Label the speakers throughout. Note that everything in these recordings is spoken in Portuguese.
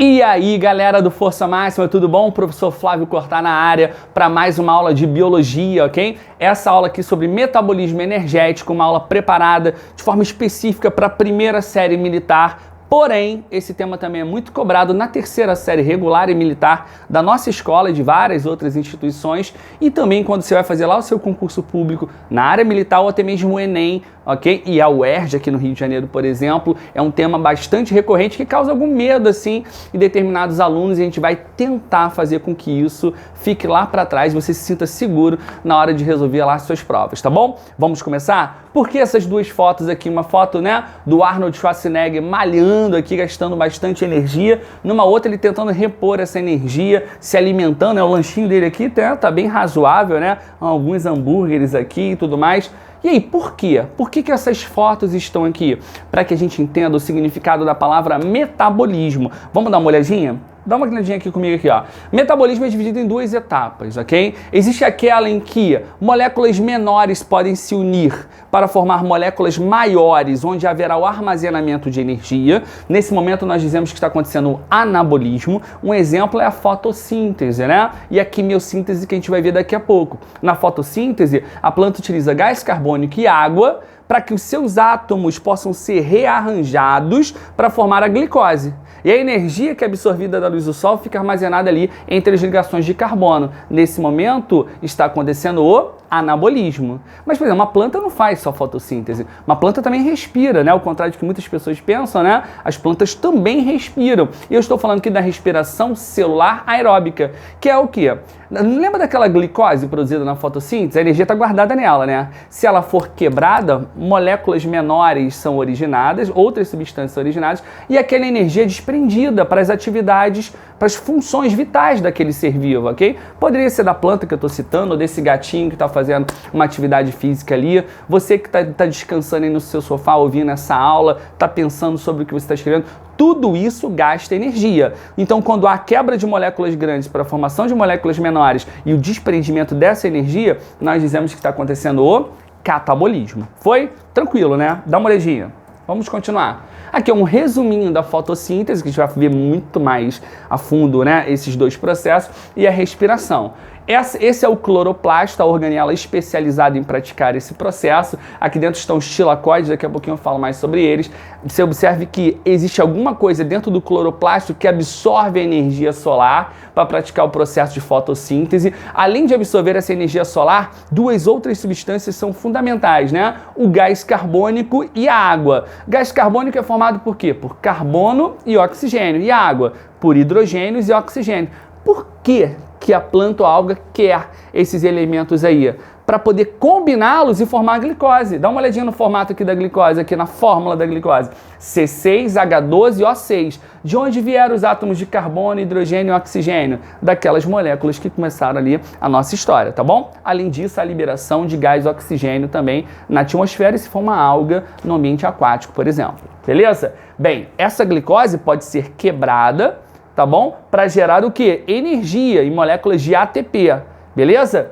Speaker 1: E aí, galera do Força Máxima, tudo bom? Professor Flávio Cortá na área para mais uma aula de biologia, ok? Essa aula aqui sobre metabolismo energético, uma aula preparada de forma específica para a primeira série militar. Porém, esse tema também é muito cobrado na terceira série regular e militar da nossa escola e de várias outras instituições e também quando você vai fazer lá o seu concurso público na área militar ou até mesmo o Enem, ok? E a UERJ aqui no Rio de Janeiro, por exemplo, é um tema bastante recorrente que causa algum medo, assim, em determinados alunos e a gente vai tentar fazer com que isso fique lá para trás, você se sinta seguro na hora de resolver lá as suas provas, tá bom? Vamos começar? Por que essas duas fotos aqui? Uma foto, né, do Arnold Schwarzenegger malhando aqui, gastando bastante energia, numa outra ele tentando repor essa energia, se alimentando, né? O lanchinho dele aqui tá bem razoável, né? Alguns hambúrgueres aqui e tudo mais. E aí, por quê? Por que essas fotos estão aqui? Para que a gente entenda o significado da palavra metabolismo. Vamos dar uma olhadinha? Dá uma olhadinha aqui comigo aqui, ó. Metabolismo é dividido em duas etapas, ok? Existe aquela em que moléculas menores podem se unir para formar moléculas maiores, onde haverá o armazenamento de energia. Nesse momento nós dizemos que está acontecendo o anabolismo. Um exemplo é a fotossíntese, né? E a quimiossíntese que a gente vai ver daqui a pouco. Na fotossíntese, a planta utiliza gás carbônico e água para que os seus átomos possam ser rearranjados para formar a glicose. E a energia que é absorvida da luz do sol fica armazenada ali entre as ligações de carbono. Nesse momento está acontecendo o anabolismo. Mas, por exemplo, uma planta não faz só fotossíntese. Uma planta também respira, né? Ao contrário do que muitas pessoas pensam, né? As plantas também respiram. E eu estou falando aqui da respiração celular aeróbica, que é o quê? Lembra daquela glicose produzida na fotossíntese? A energia está guardada nela, né? Se ela for quebrada, moléculas menores são originadas, outras substâncias são originadas, e aquela energia é desprendida para as atividades, para as funções vitais daquele ser vivo, ok? Poderia ser da planta que eu estou citando, ou desse gatinho que está fazendo uma atividade física ali, você que está descansando aí no seu sofá ouvindo essa aula, está pensando sobre o que você está escrevendo, tudo isso gasta energia. Então, quando há quebra de moléculas grandes para a formação de moléculas menores e o desprendimento dessa energia, nós dizemos que está acontecendo o catabolismo. Foi? Tranquilo, né? Dá uma olhadinha. Vamos continuar. Aqui é um resuminho da fotossíntese, que a gente vai ver muito mais a fundo, né, esses dois processos, e a respiração. Esse é o cloroplasto, a organela especializada em praticar esse processo. Aqui dentro estão os tilacóides, daqui a pouquinho eu falo mais sobre eles. Você observe que existe alguma coisa dentro do cloroplasto que absorve a energia solar para praticar o processo de fotossíntese. Além de absorver essa energia solar, duas outras substâncias são fundamentais, né? O gás carbônico e a água. Gás carbônico é formado por quê? Por carbono e oxigênio. E a água? Por hidrogênios e oxigênio. Por quê que a planta ou a alga quer esses elementos aí? Para poder combiná-los e formar a glicose. Dá uma olhadinha no formato aqui da glicose, aqui na fórmula da glicose. C6H12O6. De onde vieram os átomos de carbono, hidrogênio e oxigênio? Daquelas moléculas que começaram ali a nossa história, tá bom? Além disso, a liberação de gás oxigênio também na atmosfera se for uma alga no ambiente aquático, por exemplo. Beleza? Bem, essa glicose pode ser quebrada, tá bom? Para gerar o quê? Energia em moléculas de ATP, beleza?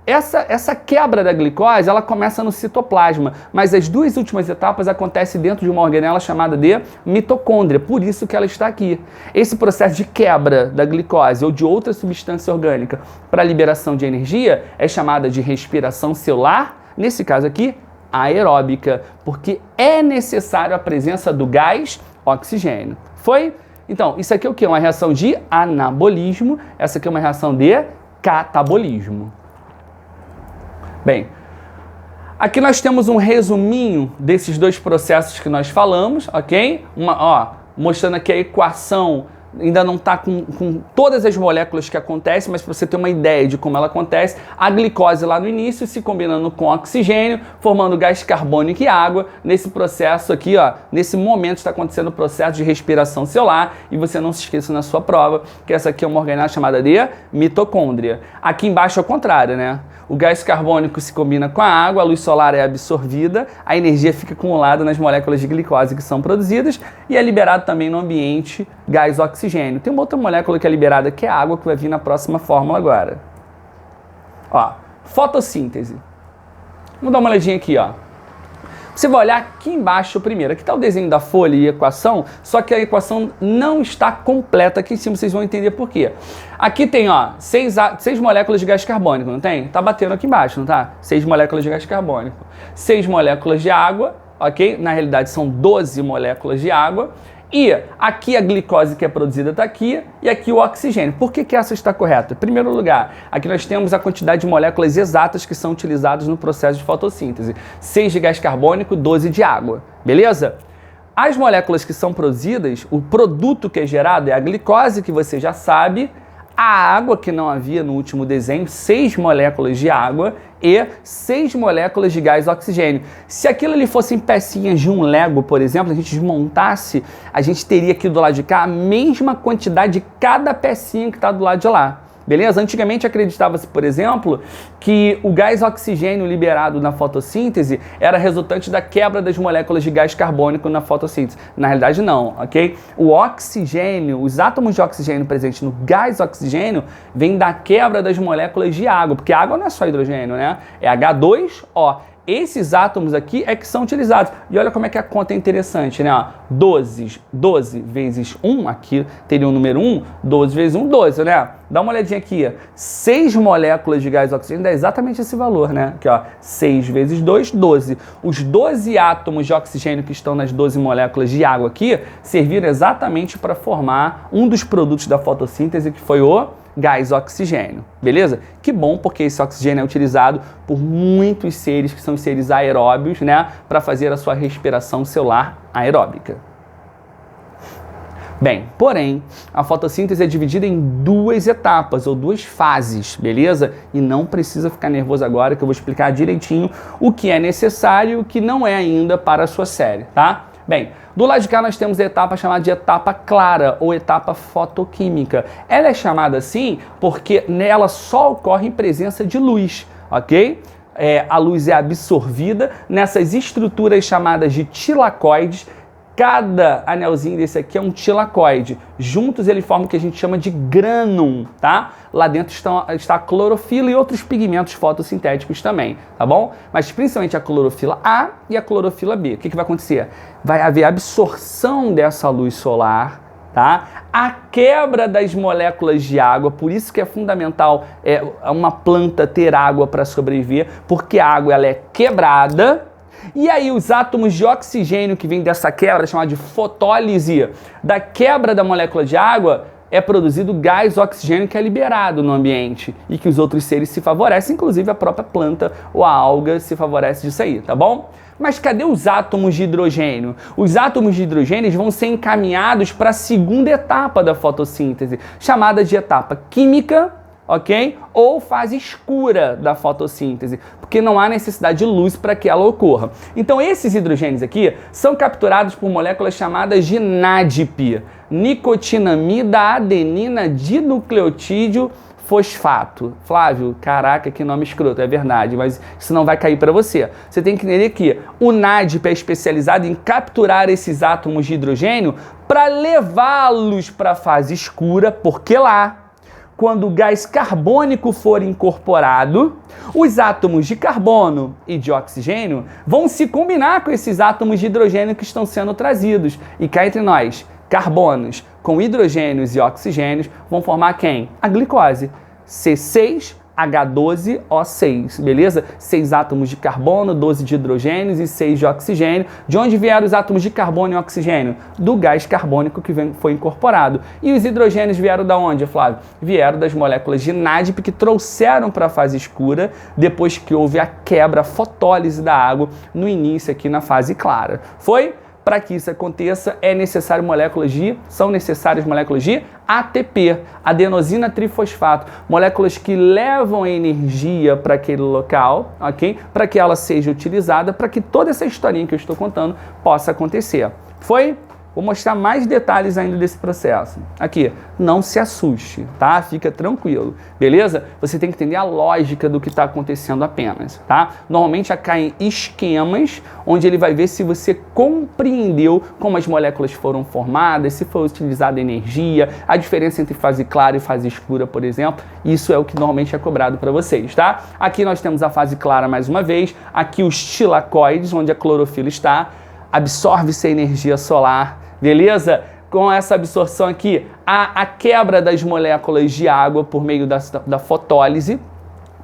Speaker 1: Essa quebra da glicose, ela começa no citoplasma, mas as duas últimas etapas acontecem dentro de uma organela chamada de mitocôndria, por isso que ela está aqui. Esse processo de quebra da glicose ou de outra substância orgânica para a liberação de energia é chamada de respiração celular, nesse caso aqui, aeróbica, porque é necessário a presença do gás oxigênio. Foi? Então, isso aqui é o quê? Uma reação de anabolismo, essa aqui é uma reação de catabolismo. Bem, aqui nós temos um resuminho desses dois processos que nós falamos, ok? Mostrando aqui a equação, ainda não está com todas as moléculas que acontecem, mas para você ter uma ideia de como ela acontece, a glicose lá no início se combinando com oxigênio, formando gás carbônico e água. Nesse processo aqui, ó, nesse momento está acontecendo o processo de respiração celular, e você não se esqueça na sua prova que essa aqui é uma organela chamada de mitocôndria. Aqui embaixo é o contrário, né? O gás carbônico se combina com a água, a luz solar é absorvida, a energia fica acumulada nas moléculas de glicose que são produzidas e é liberado também no ambiente gás oxigênio. Tem uma outra molécula que é liberada, que é a água, que vai vir na próxima fórmula agora. Ó, fotossíntese. Vamos dar uma olhadinha aqui, ó. Você vai olhar aqui embaixo primeiro. Aqui está o desenho da folha e equação, só que a equação não está completa. Aqui em cima vocês vão entender por quê. Aqui tem, ó, 6 moléculas de gás carbônico, não tem? Tá batendo aqui embaixo, não tá? 6 moléculas de gás carbônico. 6 moléculas de água, ok? Na realidade são 12 moléculas de água. E aqui a glicose que é produzida está aqui e aqui o oxigênio. Por que essa está correta? Em primeiro lugar, aqui nós temos a quantidade de moléculas exatas que são utilizadas no processo de fotossíntese. 6 de gás carbônico, 12 de água. Beleza? As moléculas que são produzidas, o produto que é gerado é a glicose, que você já sabe, a água, que não havia no último desenho, 6 moléculas de água e 6 moléculas de gás oxigênio. Se aquilo ali fossem pecinhas de um Lego, por exemplo, a gente desmontasse, a gente teria aqui do lado de cá a mesma quantidade de cada pecinha que está do lado de lá. Beleza? Antigamente acreditava-se, por exemplo, que o gás oxigênio liberado na fotossíntese era resultante da quebra das moléculas de gás carbônico na fotossíntese. Na realidade, não, ok? O oxigênio, os átomos de oxigênio presentes no gás oxigênio, vêm da quebra das moléculas de água, porque a água não é só hidrogênio, né? É H2O. Esses átomos aqui é que são utilizados. E olha como é que a conta é interessante, né? 12 vezes 1, aqui teria o número 1, 12 vezes 1, 12, né? Dá uma olhadinha aqui, 6 moléculas de gás oxigênio dá exatamente esse valor, né? Aqui, ó, 6 vezes 2, 12. Os 12 átomos de oxigênio que estão nas 12 moléculas de água aqui serviram exatamente para formar um dos produtos da fotossíntese, que foi o gás oxigênio, beleza? Que bom, porque esse oxigênio é utilizado por muitos seres que são seres aeróbios, né? Para fazer a sua respiração celular aeróbica. Bem, porém, a fotossíntese é dividida em 2 etapas ou 2 fases, beleza? E não precisa ficar nervoso agora, que eu vou explicar direitinho o que é necessário e o que não é ainda para a sua série, tá? Bem, do lado de cá nós temos a etapa chamada de etapa clara ou etapa fotoquímica. Ela é chamada assim porque nela só ocorre em presença de luz, ok? A luz é absorvida nessas estruturas chamadas de tilacoides. Cada anelzinho desse aqui é um tilacoide. Juntos eles formam o que a gente chama de grânum, tá? Lá dentro está a clorofila e outros pigmentos fotossintéticos também, tá bom? Mas principalmente a clorofila A e a clorofila B. O que vai acontecer? Vai haver absorção dessa luz solar, tá? A quebra das moléculas de água, por isso que é fundamental uma planta ter água para sobreviver, porque a água ela é quebrada. E aí os átomos de oxigênio que vêm dessa quebra, chamada de fotólise, da quebra da molécula de água, é produzido gás oxigênio que é liberado no ambiente e que os outros seres se favorecem, inclusive a própria planta ou a alga se favorece disso aí, tá bom? Mas cadê os átomos de hidrogênio? Os átomos de hidrogênio vão ser encaminhados para a segunda etapa da fotossíntese, chamada de etapa química, ok? Ou fase escura da fotossíntese, porque não há necessidade de luz para que ela ocorra. Então esses hidrogênios aqui são capturados por moléculas chamadas de NADP, nicotinamida adenina dinucleotídeo fosfato. Flávio, caraca, que nome escroto, é verdade, mas isso não vai cair para você. Você tem que entender que o NADP é especializado em capturar esses átomos de hidrogênio para levá-los para a fase escura, porque lá, quando o gás carbônico for incorporado, os átomos de carbono e de oxigênio vão se combinar com esses átomos de hidrogênio que estão sendo trazidos. E cá entre nós, carbonos com hidrogênios e oxigênios vão formar quem? A glicose. C6H12O6, beleza? 6 átomos de carbono, 12 de hidrogênios e 6 de oxigênio. De onde vieram os átomos de carbono e oxigênio? Do gás carbônico que foi incorporado. E os hidrogênios vieram da onde, Flávio? Vieram das moléculas de NADP que trouxeram para a fase escura depois que houve a quebra, a fotólise da água no início aqui na fase clara. Foi? Para que isso aconteça, são necessárias moléculas de ATP, adenosina trifosfato, moléculas que levam a energia para aquele local, ok? Para que ela seja utilizada, para que toda essa historinha que eu estou contando possa acontecer. Foi? Vou mostrar mais detalhes ainda desse processo. Aqui, não se assuste, tá? Fica tranquilo, beleza? Você tem que entender a lógica do que está acontecendo apenas, tá? Normalmente caem esquemas onde ele vai ver se você compreendeu como as moléculas foram formadas, se foi utilizada energia, a diferença entre fase clara e fase escura, por exemplo. Isso é o que normalmente é cobrado para vocês, tá? Aqui nós temos a fase clara mais uma vez, aqui os tilacoides, onde a clorofila está, absorve-se a energia solar, beleza? Com essa absorção aqui, a quebra das moléculas de água por meio da fotólise.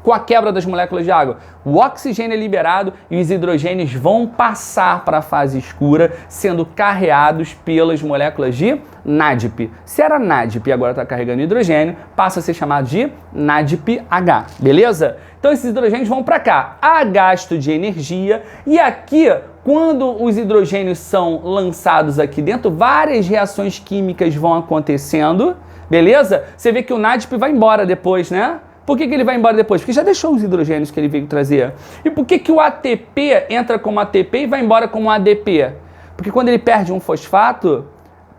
Speaker 1: Com a quebra das moléculas de água, o oxigênio é liberado e os hidrogênios vão passar para a fase escura, sendo carreados pelas moléculas de NADP. Se era NADP e agora está carregando hidrogênio, passa a ser chamado de NADPH, beleza? Então esses hidrogênios vão para cá, há gasto de energia, e aqui, quando os hidrogênios são lançados aqui dentro, várias reações químicas vão acontecendo, beleza? Você vê que o NADP vai embora depois, né? Por que ele vai embora depois? Porque já deixou os hidrogênios que ele veio trazer. E por que o ATP entra como ATP e vai embora como ADP? Porque quando ele perde um fosfato,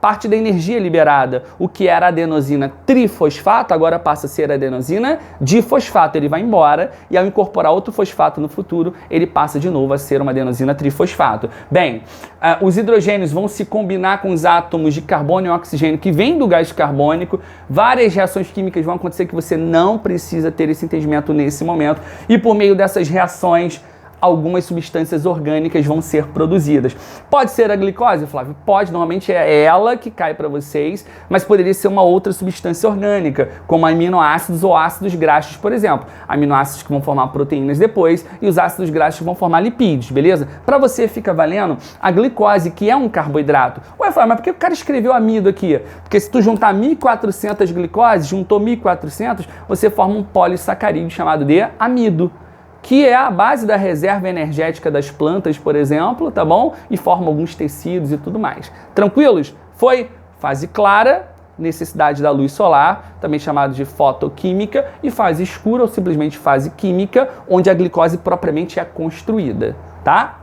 Speaker 1: parte da energia é liberada. O que era adenosina trifosfato agora passa a ser adenosina difosfato. Ele vai embora e ao incorporar outro fosfato no futuro, ele passa de novo a ser uma adenosina trifosfato. Bem, os hidrogênios vão se combinar com os átomos de carbono e oxigênio que vêm do gás carbônico. Várias reações químicas vão acontecer que você não precisa ter esse entendimento nesse momento. E por meio dessas reações, algumas substâncias orgânicas vão ser produzidas. Pode ser a glicose, Flávio? Pode, normalmente é ela que cai para vocês, mas poderia ser uma outra substância orgânica, como aminoácidos ou ácidos graxos, por exemplo. Aminoácidos que vão formar proteínas depois e os ácidos graxos que vão formar lipídios, beleza? Para você fica valendo a glicose, que é um carboidrato. Ué, Flávio, mas por que o cara escreveu amido aqui? Porque se tu juntar 1.400 glicoses, juntou 1.400, você forma um polissacarídeo chamado de amido, que é a base da reserva energética das plantas, por exemplo, tá bom? E forma alguns tecidos e tudo mais. Tranquilos? Foi fase clara, necessidade da luz solar, também chamado de fotoquímica, e fase escura, ou simplesmente fase química, onde a glicose propriamente é construída, tá?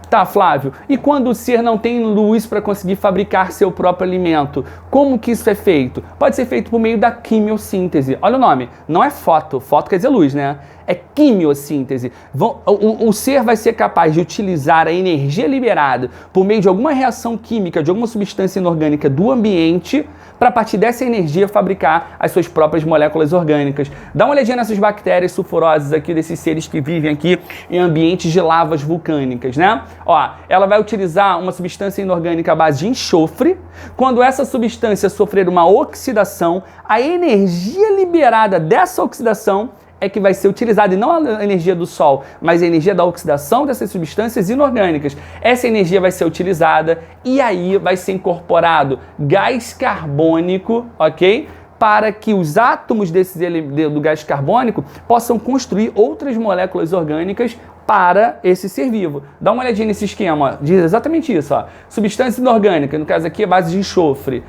Speaker 1: Tá, Flávio, e quando o ser não tem luz para conseguir fabricar seu próprio alimento, como que isso é feito? Pode ser feito por meio da quimiossíntese. Olha o nome, não é foto quer dizer luz, né? É quimiossíntese. O ser vai ser capaz de utilizar a energia liberada por meio de alguma reação química, de alguma substância inorgânica do ambiente, para a partir dessa energia fabricar as suas próprias moléculas orgânicas. Dá uma olhadinha nessas bactérias sulfurosas aqui, desses seres que vivem aqui em ambientes de lavas vulcânicas, né? Ó, ela vai utilizar uma substância inorgânica à base de enxofre. Quando essa substância sofrer uma oxidação, a energia liberada dessa oxidação é que vai ser utilizada, e não a energia do Sol, mas a energia da oxidação dessas substâncias inorgânicas. Essa energia vai ser utilizada e aí vai ser incorporado gás carbônico, ok? Para que os átomos do gás carbônico possam construir outras moléculas orgânicas para esse ser vivo. Dá uma olhadinha nesse esquema, ó. Diz exatamente isso, ó. Substância inorgânica, no caso aqui a base de enxofre,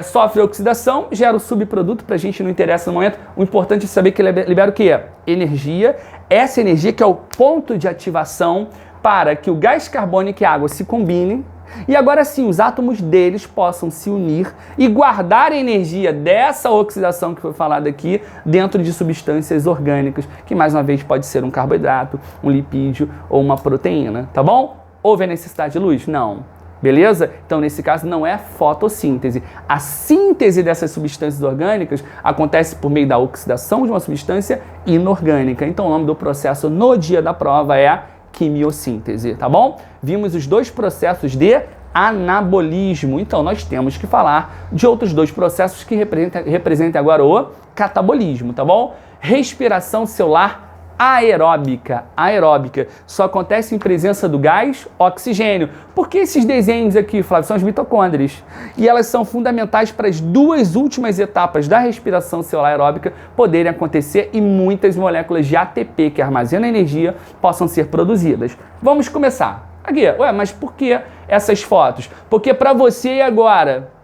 Speaker 1: sofre oxidação, gera o subproduto, pra gente não interessa no momento. O importante é saber que ele libera o quê? Energia. Essa energia que é o ponto de ativação para que o gás carbônico e a água se combinem e agora sim os átomos deles possam se unir e guardar a energia dessa oxidação que foi falada aqui dentro de substâncias orgânicas, que mais uma vez pode ser um carboidrato, um lipídio ou uma proteína, tá bom? Houve a necessidade de luz? Não. Beleza? Então, nesse caso, não é fotossíntese. A síntese dessas substâncias orgânicas acontece por meio da oxidação de uma substância inorgânica. Então, o nome do processo no dia da prova é quimiossíntese, tá bom? Vimos os dois processos de anabolismo. Então, nós temos que falar de outros dois processos que representem agora o catabolismo, tá bom? Respiração celular aeróbica. Aeróbica só acontece em presença do gás oxigênio. Por que esses desenhos aqui, Flávio? São as mitocôndrias. E elas são fundamentais para as duas últimas etapas da respiração celular aeróbica poderem acontecer e muitas moléculas de ATP, que armazenam energia, possam ser produzidas. Vamos começar. Aqui, ué, mas por que essas fotos? Porque para você agora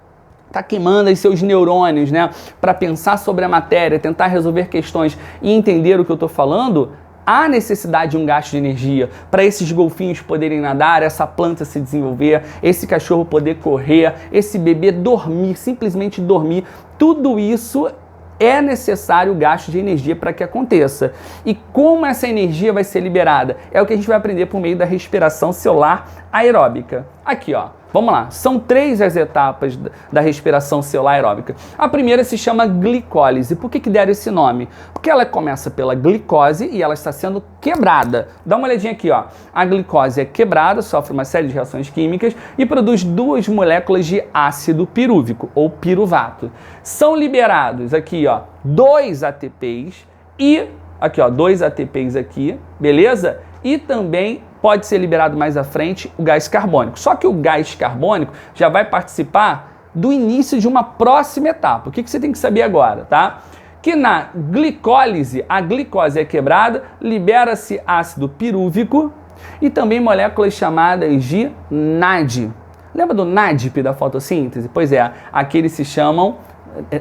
Speaker 1: tá queimando aí seus neurônios, né, para pensar sobre a matéria, tentar resolver questões e entender o que eu tô falando, há necessidade de um gasto de energia para esses golfinhos poderem nadar, essa planta se desenvolver, esse cachorro poder correr, esse bebê dormir, simplesmente dormir. Tudo isso é necessário gasto de energia para que aconteça. E como essa energia vai ser liberada? É o que a gente vai aprender por meio da respiração celular aeróbica. Aqui, ó. Vamos lá. São 3 as etapas da respiração celular aeróbica. A primeira se chama glicólise. Por que deram esse nome? Porque ela começa pela glicose e ela está sendo quebrada. Dá uma olhadinha aqui, ó. A glicose é quebrada, sofre uma série de reações químicas e produz 2 moléculas de ácido pirúvico ou piruvato. São liberados aqui, ó, 2 ATPs e aqui, ó, 2 ATPs aqui, beleza? E também pode ser liberado mais à frente o gás carbônico. Só que o gás carbônico já vai participar do início de uma próxima etapa. O que você tem que saber agora, tá? Que na glicólise, a glicose é quebrada, libera-se ácido pirúvico e também moléculas chamadas de NAD. Lembra do NADP da fotossíntese? Pois é, aqui eles se chamam,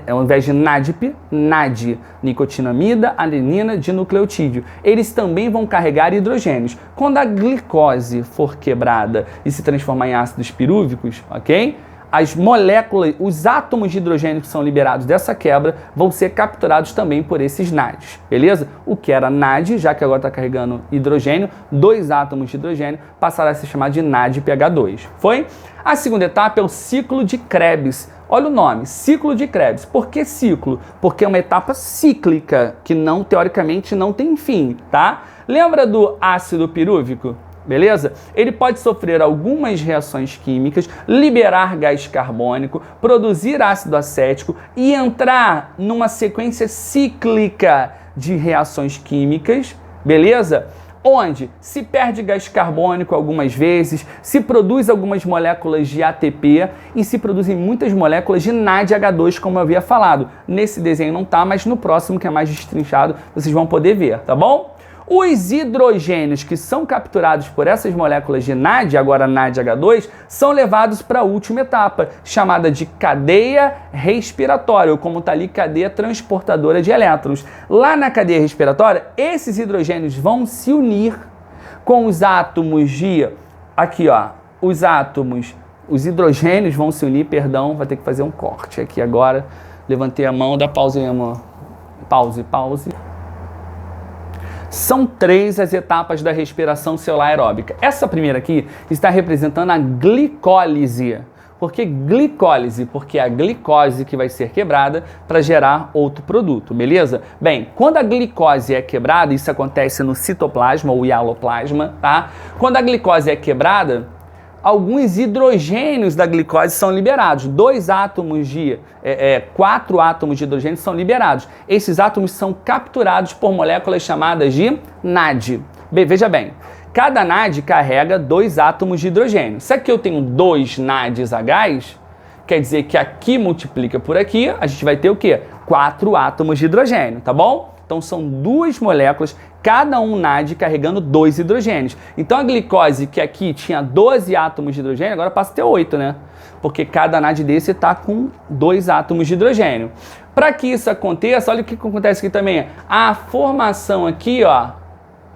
Speaker 1: ao invés de NADP, NAD, nicotinamida, adenina, dinucleotídeo. Eles também vão carregar hidrogênios. Quando a glicose for quebrada e se transformar em ácidos pirúvicos, ok? As moléculas, os átomos de hidrogênio que são liberados dessa quebra vão ser capturados também por esses NADs, beleza? O que era NAD, já que agora está carregando hidrogênio, 2 átomos de hidrogênio passará a ser chamado de NADPH2. Foi? A segunda etapa é o ciclo de Krebs. Olha o nome, ciclo de Krebs. Por que ciclo? Porque é uma etapa cíclica, que não, teoricamente, não tem fim, tá? Lembra do ácido pirúvico? Beleza? Ele pode sofrer algumas reações químicas, liberar gás carbônico, produzir ácido acético e entrar numa sequência cíclica de reações químicas, beleza? Onde se perde gás carbônico algumas vezes, se produz algumas moléculas de ATP e se produzem muitas moléculas de NADH2, como eu havia falado. Nesse desenho não tá, mas no próximo, que é mais destrinchado, vocês vão poder ver, tá bom? Os hidrogênios que são capturados por essas moléculas de NAD, agora NADH2, são levados para a última etapa, chamada de cadeia respiratória, ou como está ali, cadeia transportadora de elétrons. Lá na cadeia respiratória, esses hidrogênios vão se unir com os átomos de... Aqui, ó, os hidrogênios vão se unir, perdão, vai ter que fazer um corte aqui agora. Levantei a mão, dá pausa aí, amor. Pause. São 3 as etapas da respiração celular aeróbica. Essa primeira aqui está representando a glicólise. Por que glicólise? Porque é a glicose que vai ser quebrada para gerar outro produto, beleza? Bem, quando a glicose é quebrada, isso acontece no citoplasma ou hialoplasma, tá? Quando a glicose é quebrada, alguns hidrogênios da glicose são liberados. 4 átomos de hidrogênio são liberados. Esses átomos são capturados por moléculas chamadas de NAD. Veja bem, cada NAD carrega 2 átomos de hidrogênio. Se aqui eu tenho 2 NADs a gás, quer dizer que aqui multiplica por aqui, a gente vai ter o quê? 4 átomos de hidrogênio, tá bom? Então são 2 moléculas, cada um NAD carregando 2 hidrogênios. Então a glicose, que aqui tinha 12 átomos de hidrogênio, agora passa a ter 8, né? Porque cada NAD desse está com 2 átomos de hidrogênio. Para que isso aconteça, olha o que acontece aqui também. A formação aqui, ó,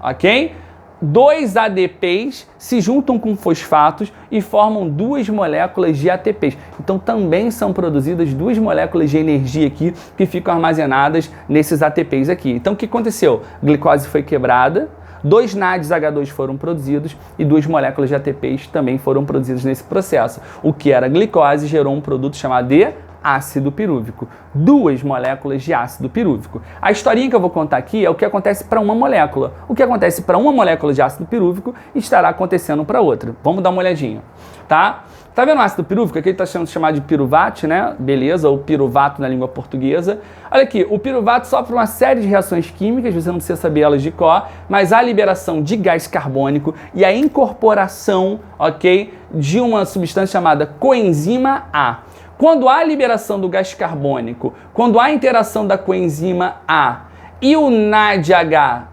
Speaker 1: ok? 2 ADPs se juntam com fosfatos e formam 2 moléculas de ATPs. Então também são produzidas 2 moléculas de energia aqui que ficam armazenadas nesses ATPs aqui. Então o que aconteceu? A glicose foi quebrada, 2 NADs H2 foram produzidos e 2 moléculas de ATPs também foram produzidas nesse processo. O que era glicose gerou um produto chamado de ácido pirúvico. 2 moléculas de ácido pirúvico. A historinha que eu vou contar aqui é o que acontece para uma molécula. O que acontece para uma molécula de ácido pirúvico estará acontecendo para outra. Vamos dar uma olhadinha, tá? Tá vendo o ácido pirúvico? Aqui ele está sendo chamado de piruvato, né? Beleza, ou piruvato na língua portuguesa. Olha aqui, o piruvato sofre uma série de reações químicas, você não precisa saber elas de cor, mas há a liberação de gás carbônico e a incorporação, ok, de uma substância chamada coenzima A. Quando há liberação do gás carbônico, quando há interação da coenzima A e o NADH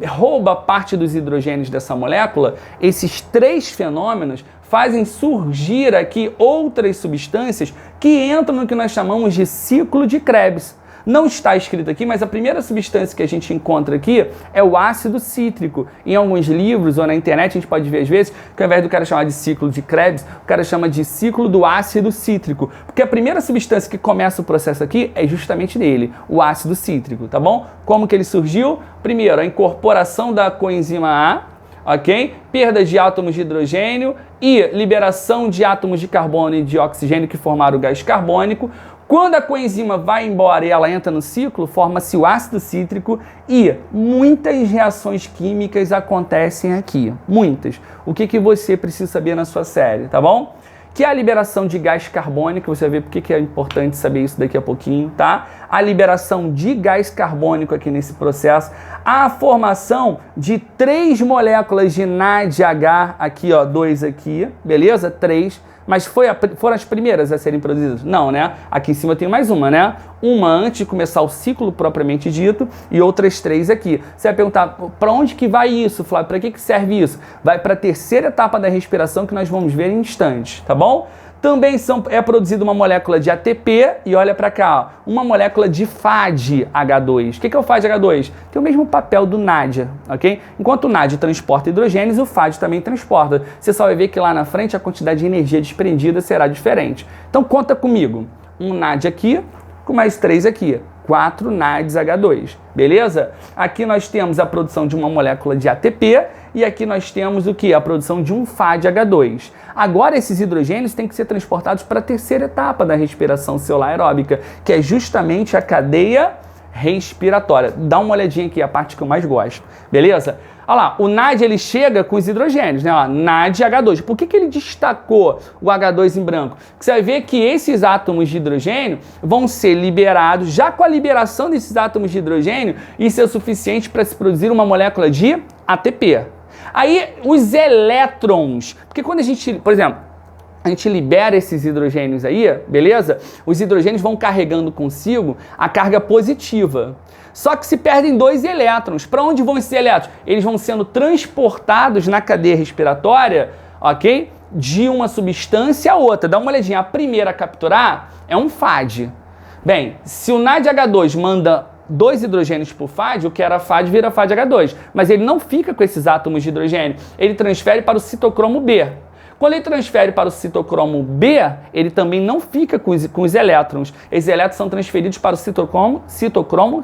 Speaker 1: rouba parte dos hidrogênios dessa molécula, esses 3 fenômenos fazem surgir aqui outras substâncias que entram no que nós chamamos de ciclo de Krebs. Não está escrito aqui, mas a primeira substância que a gente encontra aqui é o ácido cítrico. Em alguns livros ou na internet a gente pode ver às vezes que ao invés do cara chamar de ciclo de Krebs, o cara chama de ciclo do ácido cítrico. Porque a primeira substância que começa o processo aqui é justamente dele, o ácido cítrico, tá bom? Como que ele surgiu? Primeiro, a incorporação da coenzima A, ok? Perda de átomos de hidrogênio e liberação de átomos de carbono e de oxigênio que formaram o gás carbônico. Quando a coenzima vai embora e ela entra no ciclo, forma-se o ácido cítrico e muitas reações químicas acontecem aqui. Muitas. O que você precisa saber na sua série, tá bom? Que é a liberação de gás carbônico, você vai ver por que é importante saber isso daqui a pouquinho, tá? A liberação de gás carbônico aqui nesse processo, a formação de 3 moléculas de NADH, aqui ó, 2 aqui, beleza? 3, mas foram as primeiras a serem produzidas? Não, né? Aqui em cima tem mais uma, né? Uma antes de começar o ciclo propriamente dito e outras 3 aqui. Você vai perguntar, para onde que vai isso, Flávio? Para que serve isso? Vai para a terceira etapa da respiração que nós vamos ver em instantes, tá bom? Também é produzida uma molécula de ATP e olha para cá, ó, uma molécula de FADH2. O que é o FADH2? Tem o mesmo papel do NAD, ok? Enquanto o NAD transporta hidrogênios, o FAD também transporta. Você só vai ver que lá na frente a quantidade de energia desprendida será diferente. Então conta comigo, um NAD aqui com mais 3 aqui. 4 NADs H2, beleza? Aqui nós temos a produção de uma molécula de ATP e aqui nós temos o que? A produção de um FADH2. Agora esses hidrogênios têm que ser transportados para a terceira etapa da respiração celular aeróbica, que é justamente a cadeia respiratória. Dá uma olhadinha aqui, a parte que eu mais gosto, beleza? Olha lá, o NAD ele chega com os hidrogênios, né? Ó, NAD H2. Por que ele destacou o H2 em branco? Porque você vai ver que esses átomos de hidrogênio vão ser liberados, já com a liberação desses átomos de hidrogênio, isso é o suficiente para se produzir uma molécula de ATP. Aí, os elétrons, porque quando a gente, por exemplo, a gente libera esses hidrogênios aí, beleza? Os hidrogênios vão carregando consigo a carga positiva. Só que se perdem 2 elétrons. Para onde vão esses elétrons? Eles vão sendo transportados na cadeia respiratória, ok? De uma substância a outra. Dá uma olhadinha. A primeira a capturar é um FAD. Bem, se o NADH2 manda 2 hidrogênios para o FAD, o que era FAD vira FADH2. Mas ele não fica com esses átomos de hidrogênio. Ele transfere para o citocromo B. Quando ele transfere para o citocromo B, ele também não fica com os elétrons. Esses elétrons são transferidos para o citocromo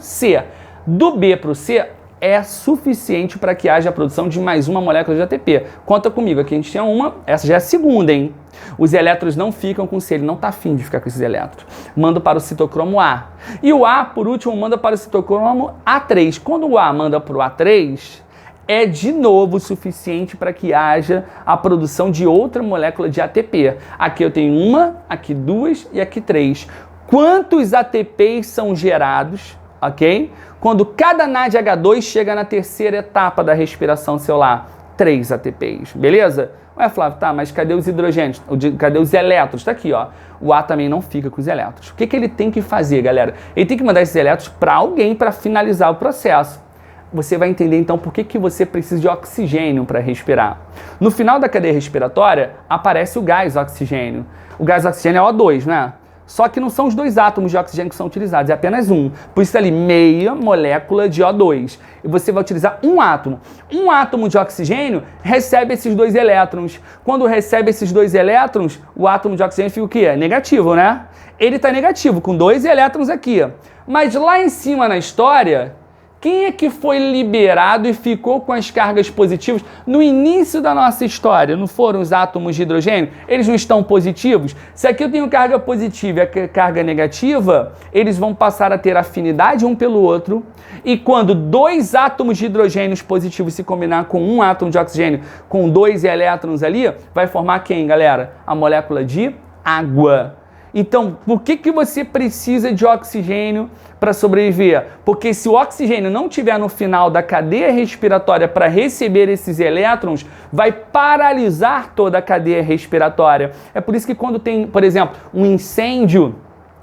Speaker 1: C. Do B para o C é suficiente para que haja a produção de mais uma molécula de ATP. Conta comigo, aqui a gente tinha uma, essa já é a segunda, hein? Os elétrons não ficam com C, ele não está afim de ficar com esses elétrons. Manda para o citocromo A. E o A, por último, manda para o citocromo A3. Quando o A manda para o A3... é de novo suficiente para que haja a produção de outra molécula de ATP. Aqui eu tenho uma, aqui 2 e aqui 3. Quantos ATPs são gerados, ok? Quando cada NADH2 chega na terceira etapa da respiração celular? 3 ATPs, beleza? Ué, Flávio, tá, mas cadê os hidrogênios? Cadê os elétrons? Tá aqui, ó. O A também não fica com os elétrons. O que ele tem que fazer, galera? Ele tem que mandar esses elétrons para alguém para finalizar o processo. Você vai entender então por que você precisa de oxigênio para respirar. No final da cadeia respiratória, aparece o gás oxigênio. O gás oxigênio é O2, né? Só que não são os 2 átomos de oxigênio que são utilizados, é apenas um. Por isso ali, meia molécula de O2. E você vai utilizar um átomo. Um átomo de oxigênio recebe esses 2 elétrons. Quando recebe esses 2 elétrons, o átomo de oxigênio fica o quê? Negativo, né? Ele está negativo, com 2 elétrons aqui. Mas lá em cima na história... quem é que foi liberado e ficou com as cargas positivas no início da nossa história? Não foram os átomos de hidrogênio? Eles não estão positivos? Se aqui eu tenho carga positiva e carga negativa, eles vão passar a ter afinidade um pelo outro. E quando 2 átomos de hidrogênios positivos se combinar com um átomo de oxigênio com 2 elétrons ali, vai formar quem, galera? A molécula de água. Então, por que você precisa de oxigênio para sobreviver? Porque se o oxigênio não estiver no final da cadeia respiratória para receber esses elétrons, vai paralisar toda a cadeia respiratória. É por isso que quando tem, por exemplo, um incêndio,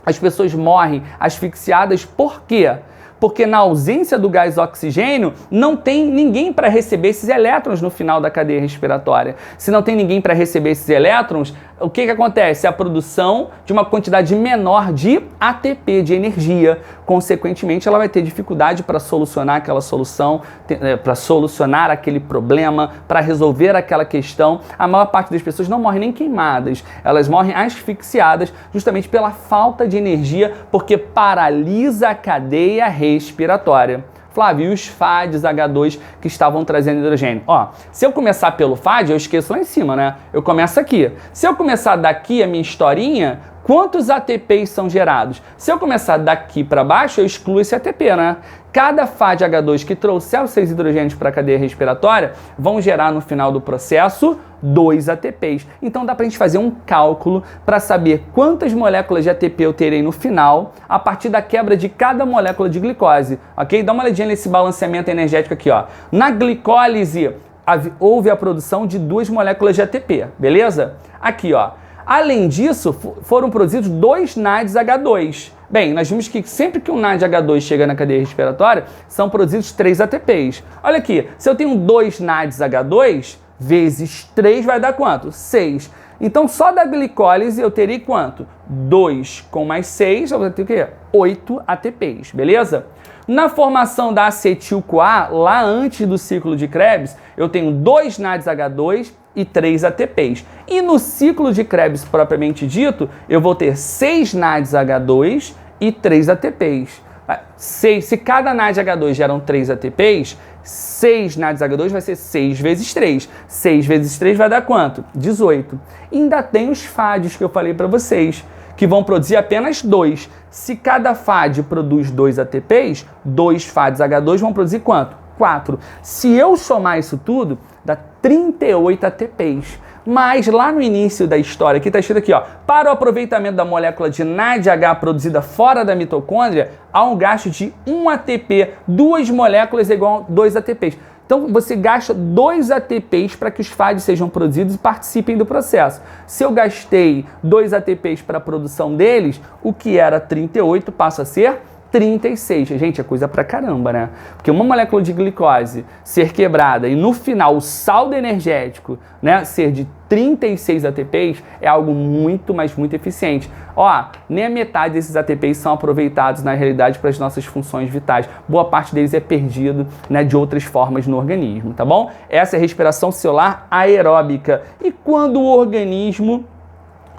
Speaker 1: as pessoas morrem asfixiadas. Por quê? Porque na ausência do gás oxigênio, não tem ninguém para receber esses elétrons no final da cadeia respiratória. Se não tem ninguém para receber esses elétrons, o que acontece? A produção de uma quantidade menor de ATP, de energia. Consequentemente, ela vai ter dificuldade para solucionar aquela solução, para solucionar aquele problema, para resolver aquela questão. A maior parte das pessoas não morre nem queimadas, elas morrem asfixiadas justamente pela falta de energia, porque paralisa a cadeia respiratória. Flávio, e os FADs H2 que estavam trazendo hidrogênio? Ó, se eu começar pelo FAD, eu esqueço lá em cima, né? Eu começo aqui. Se eu começar daqui a minha historinha, quantos ATPs são gerados? Se eu começar daqui para baixo, eu excluo esse ATP, né? Cada FAD H2 que trouxer os 6 hidrogênios para a cadeia respiratória vão gerar no final do processo 2 ATPs. Então dá para a gente fazer um cálculo para saber quantas moléculas de ATP eu terei no final a partir da quebra de cada molécula de glicose, ok? Dá uma olhadinha nesse balanceamento energético aqui, ó. Na glicólise houve a produção de 2 moléculas de ATP, beleza? Aqui, ó. Além disso, foram produzidos 2 NADs H2. Bem, nós vimos que sempre que um NAD H2 chega na cadeia respiratória, são produzidos 3 ATPs. Olha aqui, se eu tenho 2 NADs H2, vezes 3 vai dar quanto? 6. Então, só da glicólise eu teria quanto? 2 com mais 6, eu vou ter o quê? 8 ATPs, beleza? Na formação da acetil-CoA, lá antes do ciclo de Krebs, eu tenho 2 NADs H2 e 3 ATPs. E no ciclo de Krebs propriamente dito, eu vou ter 6 NADs H2 e 3 ATPs. Se cada NAD H2 geram 3 ATPs, 6 NADs H2 vai ser 6 vezes 3. 6 vezes 3 vai dar quanto? 18. E ainda tem os FADs que eu falei para vocês, que vão produzir apenas 2. Se cada FAD produz 2 ATPs, 2 FADs H2 vão produzir quanto? 4. Se eu somar isso tudo, dá 38 ATPs. Mas lá no início da história, aqui está escrito aqui, ó, para o aproveitamento da molécula de NADH produzida fora da mitocôndria, há um gasto de 1 ATP. 2 moléculas é igual a 2 ATPs. Então você gasta 2 ATPs para que os FADs sejam produzidos e participem do processo. Se eu gastei 2 ATPs para a produção deles, o que era 38 passa a ser 36. Gente, é coisa pra caramba, né? Porque uma molécula de glicose ser quebrada e no final o saldo energético, né, ser de 36 ATPs é algo muito, mas muito eficiente. Ó, nem a metade desses ATPs são aproveitados na realidade para as nossas funções vitais. Boa parte deles é perdido, né, de outras formas no organismo, tá bom? Essa é a respiração celular aeróbica. E quando o organismo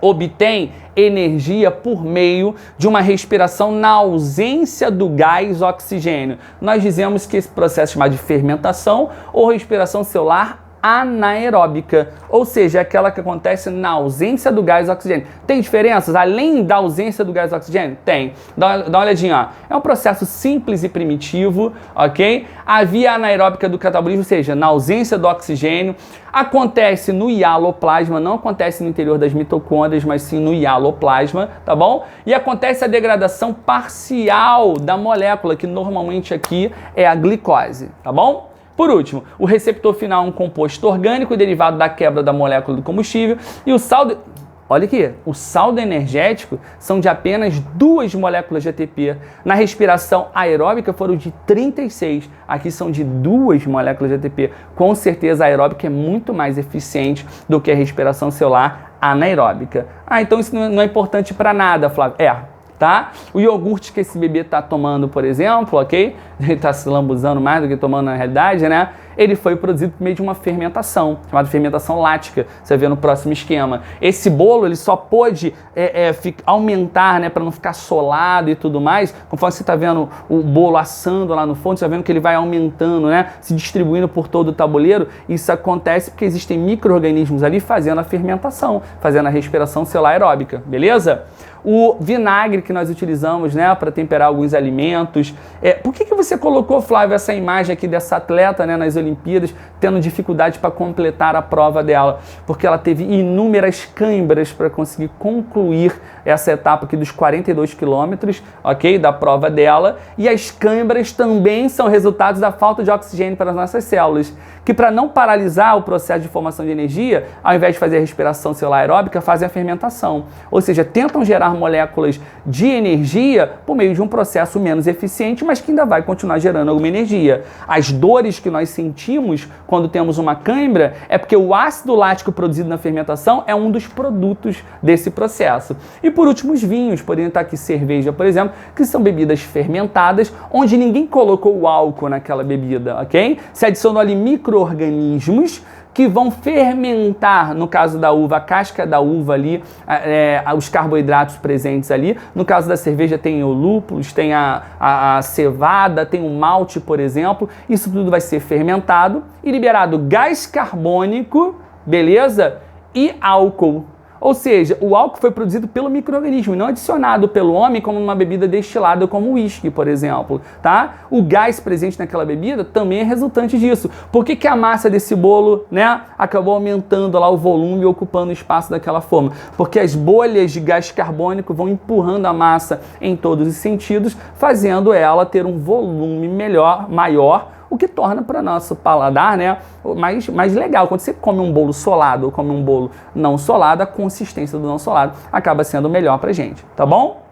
Speaker 1: obtém energia por meio de uma respiração na ausência do gás oxigênio, nós dizemos que esse processo é chamado de fermentação ou respiração celular anaeróbica, ou seja, é aquela que acontece na ausência do gás oxigênio. Tem diferenças além da ausência do gás oxigênio? Tem. Dá uma olhadinha, ó. É um processo simples e primitivo, ok? A via anaeróbica do catabolismo, ou seja, na ausência do oxigênio, acontece no hialoplasma, não acontece no interior das mitocôndrias, mas sim no hialoplasma, tá bom? E acontece a degradação parcial da molécula, que normalmente aqui é a glicose, tá bom? Por último, o receptor final é um composto orgânico derivado da quebra da molécula do combustível e o saldo... Olha aqui, o saldo energético são de apenas 2 moléculas de ATP. Na respiração aeróbica foram de 36. Aqui são de 2 moléculas de ATP. Com certeza a aeróbica é muito mais eficiente do que a respiração celular anaeróbica. Ah, então isso não é importante para nada, Flávio. Tá? O iogurte que esse bebê está tomando, por exemplo, ok? Ele está se lambuzando mais do que tomando na realidade, né? Ele foi produzido por meio de uma fermentação, chamada fermentação lática. Você vê no próximo esquema. Esse bolo, ele só pôde aumentar, né? Para não ficar solado e tudo mais. Conforme você está vendo o bolo assando lá no fundo, você está vendo que ele vai aumentando, né? Se distribuindo por todo o tabuleiro. Isso acontece porque existem micro-organismos ali fazendo a fermentação, fazendo a respiração celular aeróbica, beleza? O vinagre que nós utilizamos, né, para temperar alguns alimentos. Por que você colocou, Flávio, essa imagem aqui dessa atleta, né, nas Olimpíadas, tendo dificuldade para completar a prova dela? Porque ela teve inúmeras câimbras para conseguir concluir essa etapa aqui dos 42 quilômetros, ok, da prova dela. E as câimbras também são resultados da falta de oxigênio para as nossas células, que para não paralisar o processo de formação de energia, ao invés de fazer a respiração celular aeróbica, fazem a fermentação. Ou seja, tentam gerar moléculas de energia por meio de um processo menos eficiente, mas que ainda vai continuar gerando alguma energia. As dores que nós sentimos quando temos uma cãibra é porque o ácido lático produzido na fermentação é um dos produtos desse processo. E por último, os vinhos, poderiam estar aqui cerveja, por exemplo, que são bebidas fermentadas, onde ninguém colocou o álcool naquela bebida, ok? Se adicionou ali micro-organismos que vão fermentar, no caso da uva, a casca da uva ali, os carboidratos presentes ali. No caso da cerveja tem o lúpulos, tem a cevada, tem o malte, por exemplo. Isso tudo vai ser fermentado e liberado gás carbônico, beleza? E álcool. Ou seja, o álcool foi produzido pelo micro-organismo, não adicionado pelo homem como uma bebida destilada como o uísque, por exemplo, tá? O gás presente naquela bebida também é resultante disso. Por que a massa desse bolo, né, acabou aumentando lá o volume e ocupando o espaço daquela forma? Porque as bolhas de gás carbônico vão empurrando a massa em todos os sentidos, fazendo ela ter um volume maior, o que torna para nosso paladar, né, mais legal. Quando você come um bolo solado ou come um bolo não solado, a consistência do não solado acaba sendo melhor pra gente, tá bom?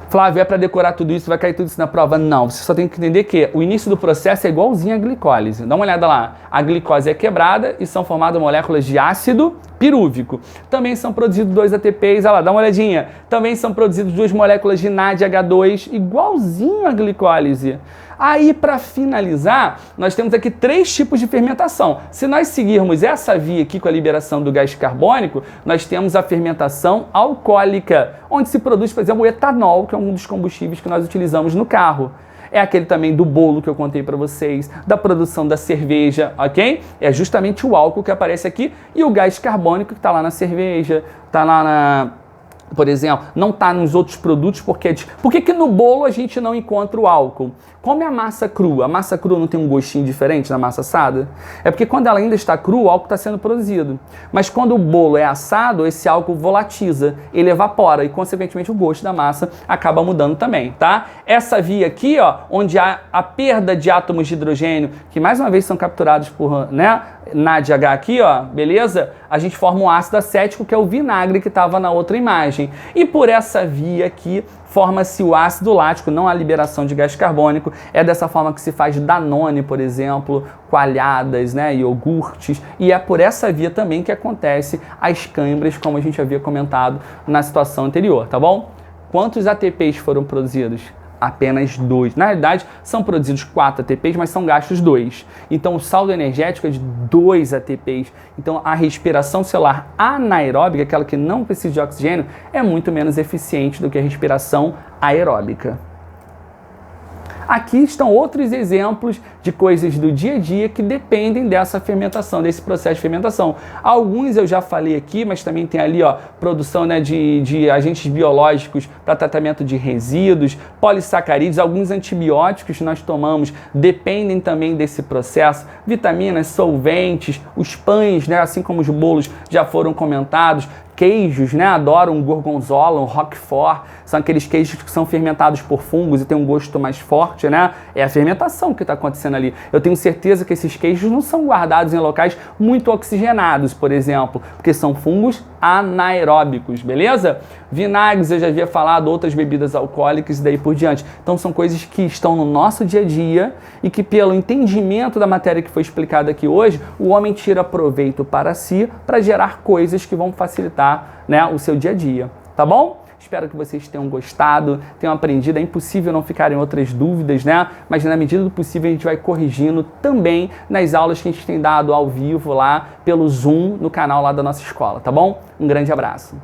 Speaker 1: Flávio, é para decorar tudo isso, vai cair tudo isso na prova? Não, você só tem que entender que o início do processo é igualzinho à glicólise. Dá uma olhada lá, a glicose é quebrada e são formadas moléculas de ácido pirúvico. Também são produzidos 2 ATPs, olha lá, dá uma olhadinha. Também são produzidos 2 moléculas de NADH2, igualzinho à glicólise. Aí, para finalizar, nós temos aqui 3 tipos de fermentação. Se nós seguirmos essa via aqui com a liberação do gás carbônico, nós temos a fermentação alcoólica, onde se produz, por exemplo, o etanol, que é um dos combustíveis que nós utilizamos no carro. É aquele também do bolo que eu contei para vocês, da produção da cerveja, ok? É justamente o álcool que aparece aqui e o gás carbônico que está lá na cerveja, está lá por exemplo, não está nos outros produtos, por que no bolo a gente não encontra o álcool? Come a massa crua. A massa crua não tem um gostinho diferente da massa assada? É porque quando ela ainda está crua, o álcool está sendo produzido. Mas quando o bolo é assado, esse álcool volatiza, ele evapora e, consequentemente, o gosto da massa acaba mudando também, tá? Essa via aqui, ó, onde há a perda de átomos de hidrogênio, que mais uma vez são capturados por, né, NADH aqui, ó, beleza? A gente forma um ácido acético, que é o vinagre que estava na outra imagem. E por essa via aqui, forma-se o ácido lático, não a liberação de gás carbônico. É dessa forma que se faz Danone, por exemplo, coalhadas, né, iogurtes. E é por essa via também que acontece as câimbras, como a gente havia comentado na situação anterior, tá bom? Quantos ATPs foram produzidos? Apenas 2. Na realidade, são produzidos 4 ATPs, mas são gastos 2. Então, o saldo energético é de 2 ATPs. Então, a respiração celular anaeróbica, aquela que não precisa de oxigênio, é muito menos eficiente do que a respiração aeróbica. Aqui estão outros exemplos de coisas do dia a dia que dependem dessa fermentação, desse processo de fermentação. Alguns eu já falei aqui, mas também tem ali, ó, produção, né, de agentes biológicos para tratamento de resíduos, polissacarídeos, alguns antibióticos que nós tomamos dependem também desse processo, vitaminas, solventes, os pães, né, assim como os bolos já foram comentados, queijos, né? Adoro um gorgonzola, um roquefort, são aqueles queijos que são fermentados por fungos e tem um gosto mais forte, né? É a fermentação que está acontecendo ali. Eu tenho certeza que esses queijos não são guardados em locais muito oxigenados, por exemplo, porque são fungos anaeróbicos, beleza? Vinagres, eu já havia falado, outras bebidas alcoólicas e daí por diante. Então são coisas que estão no nosso dia a dia e que, pelo entendimento da matéria que foi explicada aqui hoje, o homem tira proveito para si para gerar coisas que vão facilitar, né, o seu dia a dia, tá bom? Espero que vocês tenham gostado, tenham aprendido. É impossível não ficarem outras dúvidas, né? Mas na medida do possível a gente vai corrigindo também nas aulas que a gente tem dado ao vivo lá pelo Zoom no canal lá da nossa escola, tá bom? Um grande abraço.